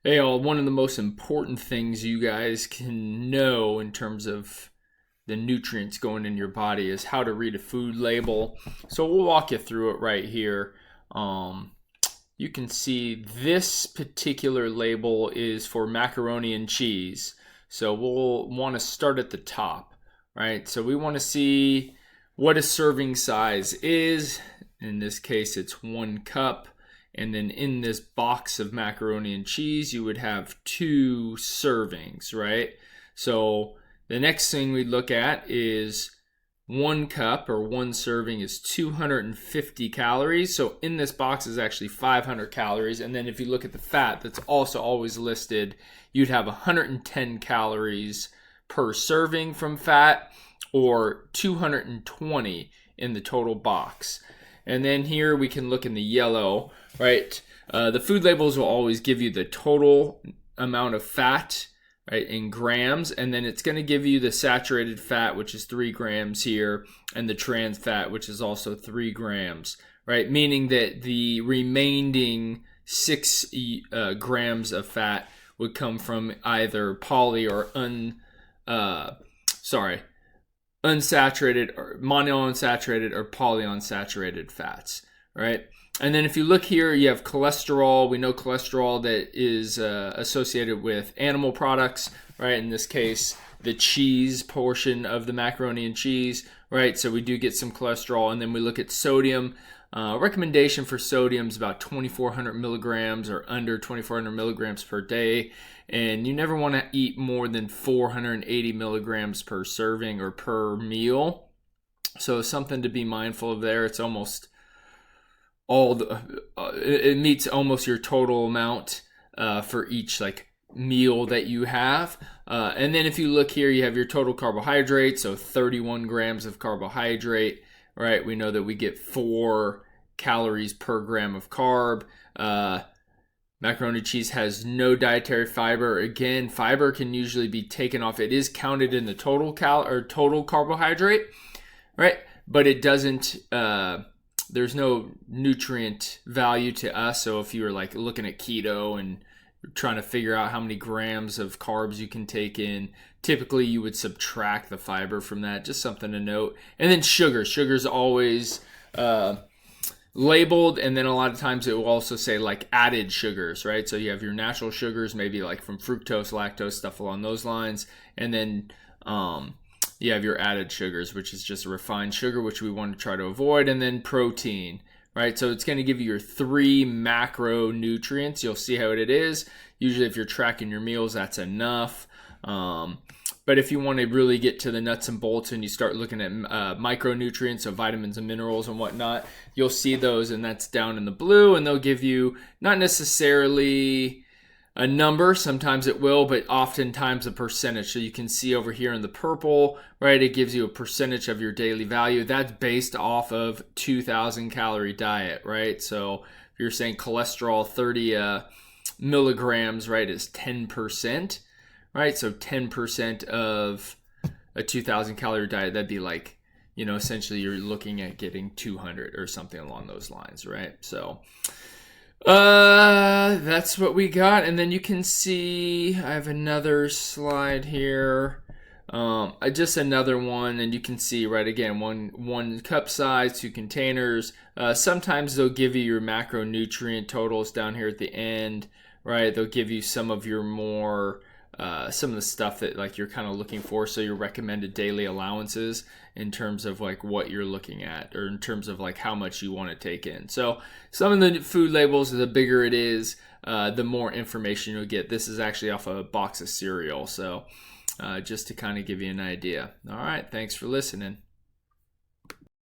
Hey, all, one of the most important things you guys can know in terms of the nutrients going in your body is how to read a food label. So we'll walk you through it right here. Um, you can see this particular label is for macaroni and cheese. So we'll want to start at the top, right? So we want to see what a serving size is. In this case, it's 1 cup. And then in this box of macaroni and cheese, you would have 2 servings, right? So the next thing we look at is 1 cup or 1 serving is 250 calories. So in this box is actually 500 calories. And then if you look at the fat, that's also always listed, you'd have 110 calories per serving from fat or 220 in the total box. And then here we can look in the yellow, right? The food labels will always give you the total amount of fat, right, in grams, and then it's going to give you the saturated fat, which is 3 grams here, and the trans fat, which is also 3 grams, right? Meaning that the remaining 6 grams of fat would come from either poly or unsaturated or monounsaturated or polyunsaturated fats, right? And then if you look here, you have cholesterol. We know cholesterol that is associated with animal products, right? In this case, the cheese portion of the macaroni and cheese, right? So we do get some cholesterol. And then we look at sodium. Recommendation for sodium is about 2,400 milligrams or under 2,400 milligrams per day. And you never want to eat more than 480 milligrams per serving or per meal. So something to be mindful of there. It's almost it meets almost your total amount for each meal that you have. And then if you look here, you have your total carbohydrate. So 31 grams of carbohydrate, right? We know that we get 4 calories per gram of carb. Macaroni cheese has no dietary fiber. Again, fiber can usually be taken off. It is counted in the total total carbohydrate, right? But it doesn't. There's no nutrient value to us. So if you were looking at keto and trying to figure out how many grams of carbs you can take in, typically you would subtract the fiber from that. Just something to note. And then sugar. Sugar's always labeled, and then a lot of times it will also say added sugars, right? So you have your natural sugars, maybe from fructose, lactose, stuff along those lines, and then you have your added sugars, which is just a refined sugar, which we want to try to avoid, and then protein, right? So it's going to give you your 3 macronutrients. You'll see how it is. Usually if you're tracking your meals, that's enough. But if you want to really get to the nuts and bolts and you start looking at micronutrients, so vitamins and minerals and whatnot, you'll see those, and that's down in the blue, and they'll give you not necessarily a number. Sometimes it will, but oftentimes a percentage. So you can see over here in the purple, right, it gives you a percentage of your daily value. That's based off of 2,000 calorie diet, right? So if you're saying cholesterol 30 milligrams, right, is 10%. Right, so 10% of a 2,000 calorie diet, that'd be essentially you're looking at getting 200 or something along those lines, right? So that's what we got. And then you can see I have another slide here, just another one, and you can see, right, again, one cup size, 2 containers. Sometimes they'll give you your macronutrient totals down here at the end, right? They'll give you some of your more some of the stuff that you're kind of looking for, so your recommended daily allowances in terms of what you're looking at, or in terms of how much you want to take in. So some of the food labels, the bigger it is, the more information you'll get. This is actually off a box of cereal, so just to kind of give you an idea. All right, thanks for listening.